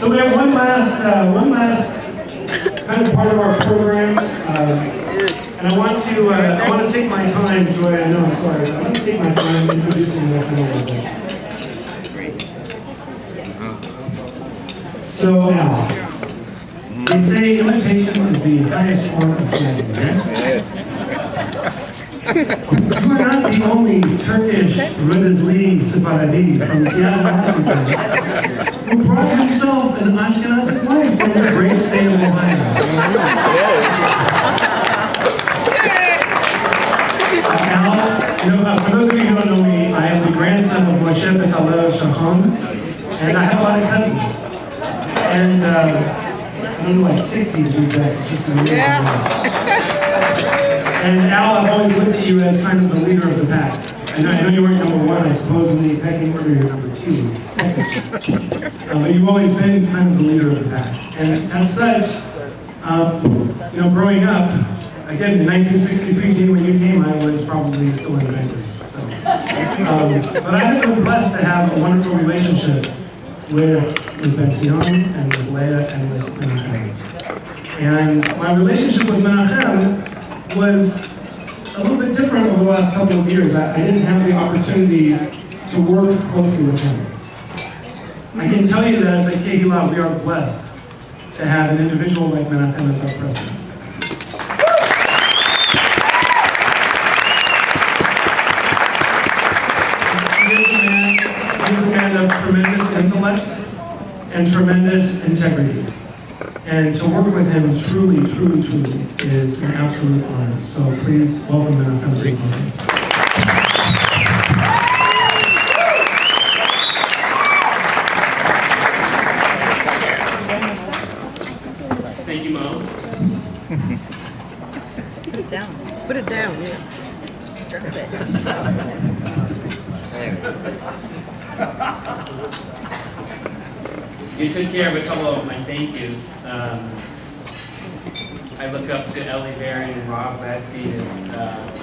So we have one last kind of part of our program, and I want to take my time, Joy. I know, I'm sorry, but I want to take my time introducing Menachem a little bit. So Al, they say imitation is the highest form of flattery. Yes? You are not the only Turkish leading Sephardi from Seattle, Washington, who brought himself an Ashkenazi wife from the great state of Ohio. Al, for those of you who don't know me, I am the grandson of Moshe Bezalel Shachon, and I have a lot of cousins. And I don't know, like 60 to be exact. It's just amazing. And Al, I've always looked at you as kind of the leader of the pack. I know you weren't number one, I suppose in the pecking order you're number two. But you've always been kind of the leader of the pack. And as such, growing up, again, in 1963, Gene, when you came, I was probably still in the diapers. So. But I have been blessed to have a wonderful relationship with Benzion and with Leah and with Menachem. And my relationship with Menachem was a little bit different over the last couple of years. I didn't have the opportunity to work closely with him. I can tell you that as a Kehillah, we are blessed to have an individual like Menachem as our president. He is a man of tremendous intellect and tremendous integrity. And to work with him truly is an absolute honor. So please welcome Menachem Maimon. Thank you, Mo. Put it down. Put it down, yeah. Drop it. You took care of a couple of my thank yous. I look up to Ellie Barron and Rob Ladsky as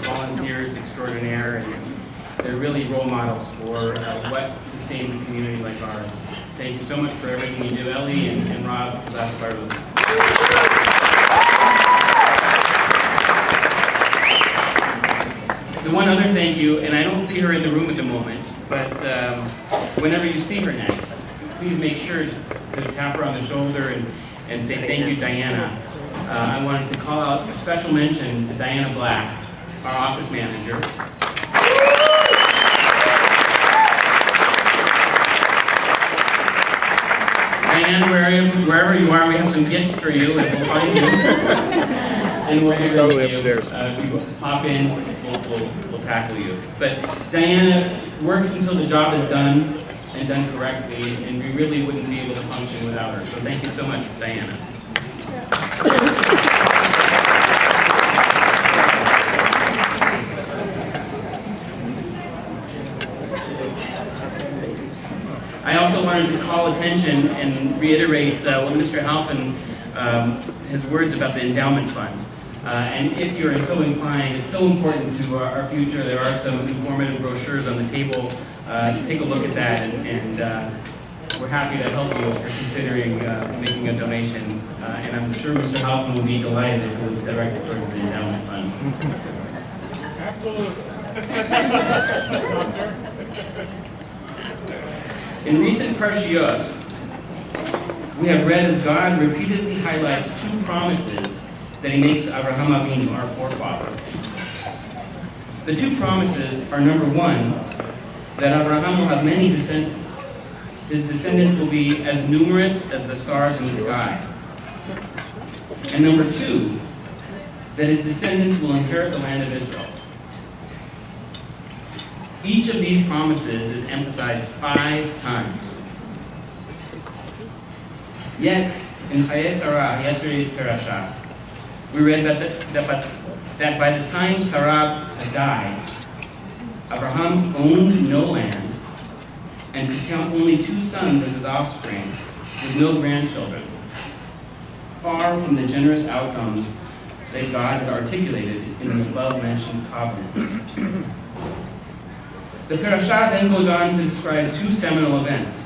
volunteers extraordinaire, and they're really role models for what sustains a community like ours. Thank you so much for everything you do, Ellie and Rob. The one other thank you, and I don't see her in the room at the moment, but whenever you see her next, please make sure to tap her on the shoulder and say thank you, Diana. I wanted to call out a special mention to Diana Black, our office manager. Diana, wherever you are, we have some gifts for you, and we'll find you. And we'll give them to you. If you pop in, we'll tackle you. But Diana works until the job is done and done correctly, and we really wouldn't be able to function without her. So thank you so much, Diana. I also wanted to call attention and reiterate what Mr. Halfin, his words about the endowment fund. And if you're so inclined, it's so important to our future. There are some informative brochures on the table. Take a look at that, and we're happy to help you if you're considering making a donation. And I'm sure Mr. Halfin will be delighted if it was directed towards the endowment fund. In recent Parshiyot, we have read as God repeatedly highlights two promises that he makes to Avraham Avinu, our forefather. The two promises are, number one, that Avraham will have many descendants. His descendants will be as numerous as the stars in the sky. And number two, that his descendants will inherit the land of Israel. Each of these promises is emphasized 5 times. Yet, in Chayei Sarah, yesterday's parasha, we read that by the time Sarah had died, Abraham owned no land and could count only 2 sons as his offspring, with no grandchildren, far from the generous outcomes that God had articulated in the above-mentioned covenant. The parasha then goes on to describe 2 seminal events.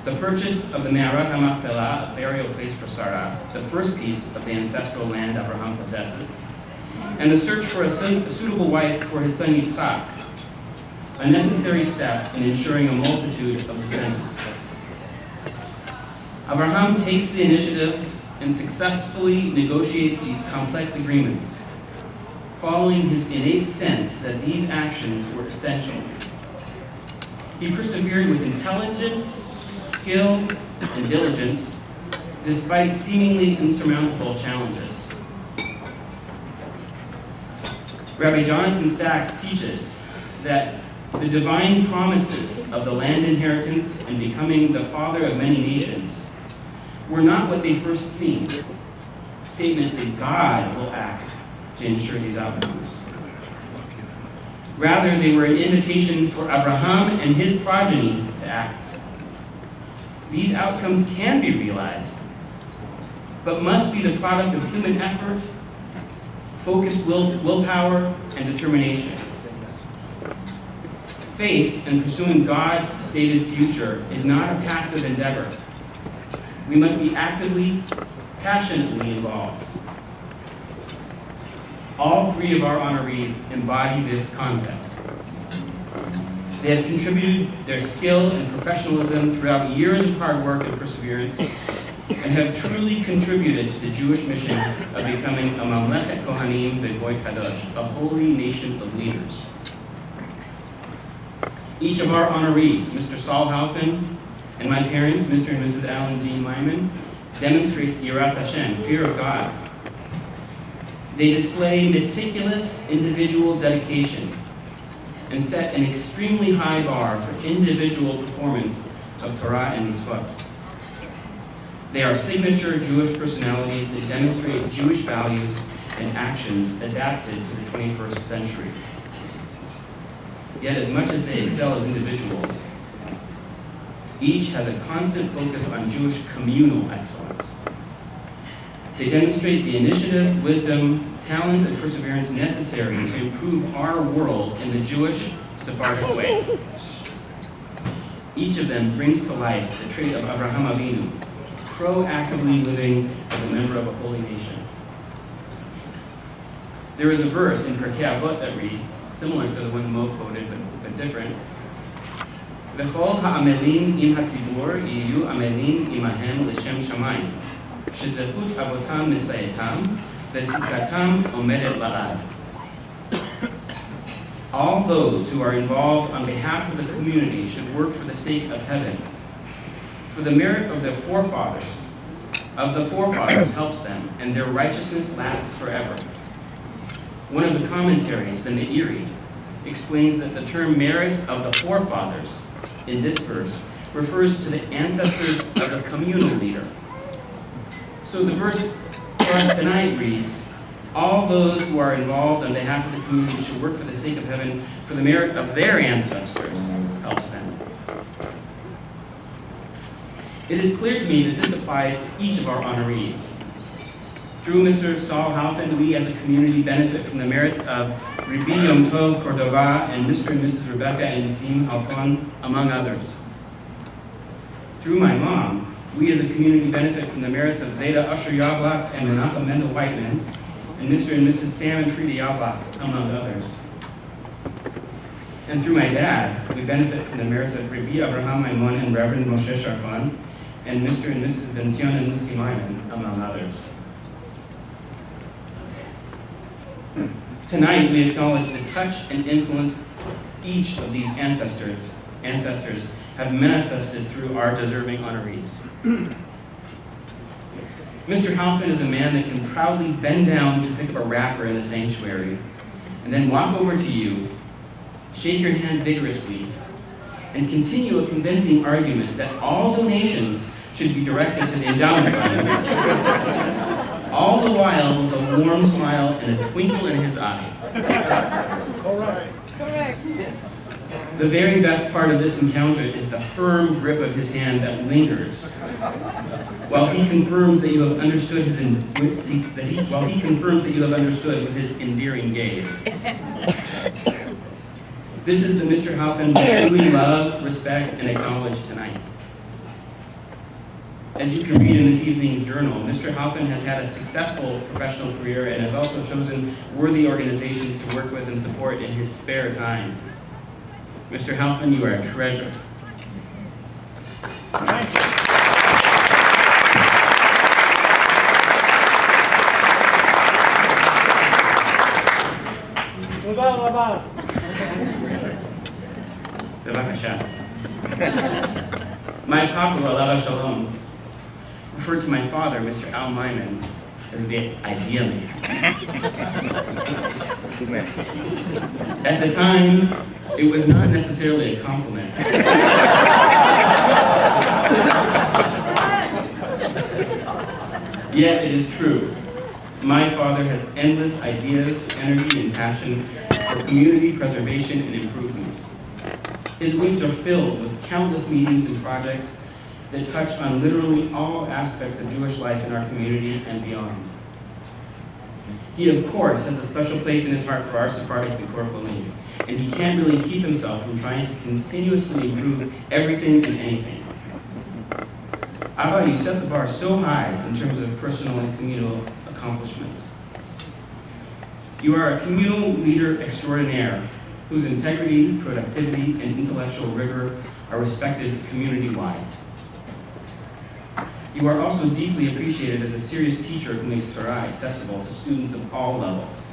the purchase of the Me'arat HaMachpelah, a burial place for Sarah, the first piece of the ancestral land Abraham possesses, and the search for a suitable wife for his son Yitzchak, a necessary step in ensuring a multitude of descendants. Abraham takes the initiative and successfully negotiates these complex agreements, following his innate sense that these actions were essential. He persevered with intelligence, skill, and diligence, despite seemingly insurmountable challenges. Rabbi Jonathan Sachs teaches that the divine promises of the land inheritance and becoming the father of many nations were not what they first seemed, statements that God will act to ensure these outcomes. Rather, they were an invitation for Abraham and his progeny to act. These outcomes can be realized, but must be the product of human effort, focused willpower, and determination. Faith in pursuing God's stated future is not a passive endeavor. We must be actively, passionately involved. All three of our honorees embody this concept. They have contributed their skill and professionalism throughout years of hard work and perseverance, and have truly contributed to the Jewish mission of becoming a Mamlechet Kohanim V'Goy Kadosh, a holy nation of leaders. Each of our honorees, Mr. Saul Halfin, and my parents, Mr. and Mrs. Alan G. Maimon, demonstrates Yirat Hashem, fear of God. They display meticulous individual dedication and set an extremely high bar for individual performance of Torah and Mitzvot. They are signature Jewish personalities that demonstrate Jewish values and actions adapted to the 21st century. Yet as much as they excel as individuals, each has a constant focus on Jewish communal excellence. They demonstrate the initiative, wisdom, talent, and perseverance necessary to improve our world in the Jewish Sephardic way. Each of them brings to life the trait of Avraham Avinu, proactively living as a member of a holy nation. There is a verse in Pirkei Avot that reads, similar to the one Mo quoted, but different. V'chol ha'amelim im hatzibur yiyu amelim imahem l'shem shamayim, shezechut avotam misayetam, v'tzikatam omedet la'ad. All those who are involved on behalf of the community should work for the sake of heaven. For the merit of the forefathers helps them, and their righteousness lasts forever. One of the commentaries, the Meiri, explains that the term merit of the forefathers in this verse refers to the ancestors of the communal leader. So the verse for us tonight reads, all those who are involved on behalf of the community should work for the sake of heaven, for the merit of their ancestors helps them. It is clear to me that this applies to each of our honorees. Through Mr. Saul Halfin, we as a community benefit from the merits of Rabbi Yom Tov Cordova and Mr. and Mrs. Rebecca and Nisim Halfon, among others. Through my mom, we as a community benefit from the merits of Zeta Usher Yablak and Menachem Mendel Whiteman, and Mr. and Mrs. Sam and Frida Yablak, among others. And through my dad, we benefit from the merits of Rabbi Abraham Maimon and Reverend Moshe Sharfan, and Mr. and Mrs. Ben-Zion and Lucy Maimon, among others. Tonight, we acknowledge the touch and influence each of these ancestors have manifested through our deserving honorees. Mr. Halfin is a man that can proudly bend down to pick up a wrapper in the sanctuary, and then walk over to you, shake your hand vigorously, and continue a convincing argument that all donations should be directed to the endowment fund, all the while with a warm smile and a twinkle in his eye. All right. Correct. The very best part of this encounter is the firm grip of his hand that lingers, while he confirms that you have understood with his endearing gaze. This is the Mr. Halfin we truly love, respect, and acknowledge tonight. As you can read in this evening's journal, Mr. Halfin has had a successful professional career and has also chosen worthy organizations to work with and support in his spare time. Mr. Halfin, you are a treasure. Thank you. Bevakasha. My papa, Alava Shalom, referred to my father, Mr. Al Maimon, as the idea man. At the time, it was not necessarily a compliment. Yet it is true. My father has endless ideas, energy, and passion for community preservation and improvement. His weeks are filled with countless meetings and projects that touch on literally all aspects of Jewish life in our community and beyond. He, of course, has a special place in his heart for our Sephardic Bikor Cholim, and he can't really keep himself from trying to continuously improve everything and anything. Abba, you set the bar so high in terms of personal and communal accomplishments. You are a communal leader extraordinaire whose integrity, productivity, and intellectual rigor are respected community-wide. You are also deeply appreciated as a serious teacher who makes Torah accessible to students of all levels.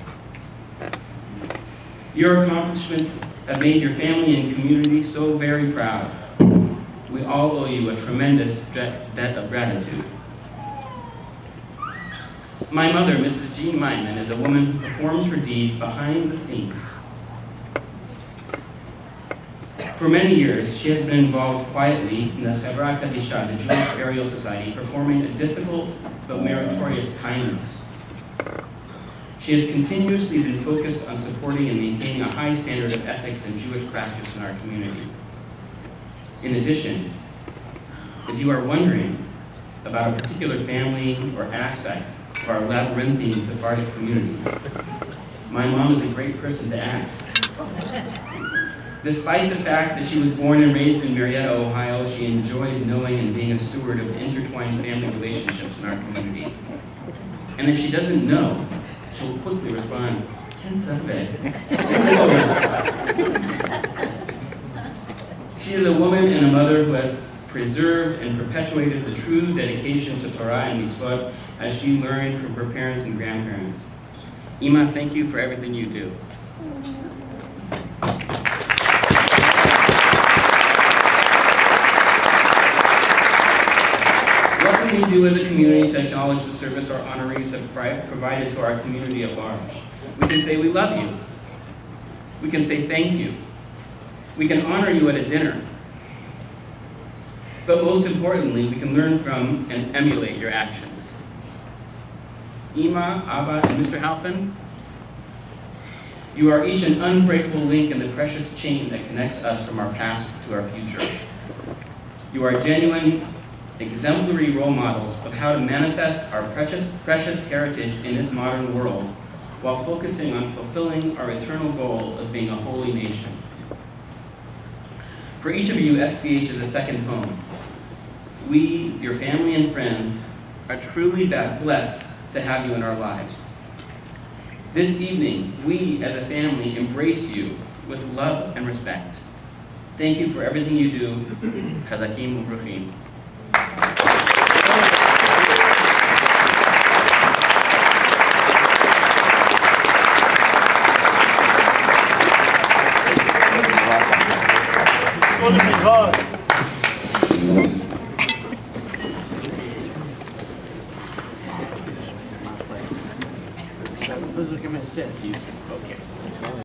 Your accomplishments have made your family and community so very proud. We all owe you a tremendous debt of gratitude. My mother, Mrs. Jean Maimon, is a woman who performs her deeds behind the scenes. For many years, she has been involved quietly in the Chevra Kadisha, the Jewish Burial Society, performing a difficult but meritorious kindness. She has continuously been focused on supporting and maintaining a high standard of ethics and Jewish practice in our community. In addition, if you are wondering about a particular family or aspect of our labyrinthine Sephardic community, my mom is a great person to ask. Despite the fact that she was born and raised in Marietta, Ohio, she enjoys knowing and being a steward of the intertwined family relationships in our community. And if she doesn't know, she'll quickly respond, "Ken Sabeh." She is a woman and a mother who has preserved and perpetuated the true dedication to Torah and mitzvot as she learned from her parents and grandparents. Ima, thank you for everything you do. What can we do as a community to acknowledge the service our honorees have provided to our community at large? We can say we love you. We can say thank you. We can honor you at a dinner. But most importantly, we can learn from and emulate your actions. Ima, Abba, and Mr. Halfin, you are each an unbreakable link in the precious chain that connects us from our past to our future. You are genuine, exemplary role models of how to manifest our precious heritage in this modern world while focusing on fulfilling our eternal goal of being a holy nation. For each of you, SBH is a second home. We, your family and friends, are truly blessed to have you in our lives. This evening, we as a family embrace you with love and respect. Thank you for everything you do. Chazakim uvruchim. Okay.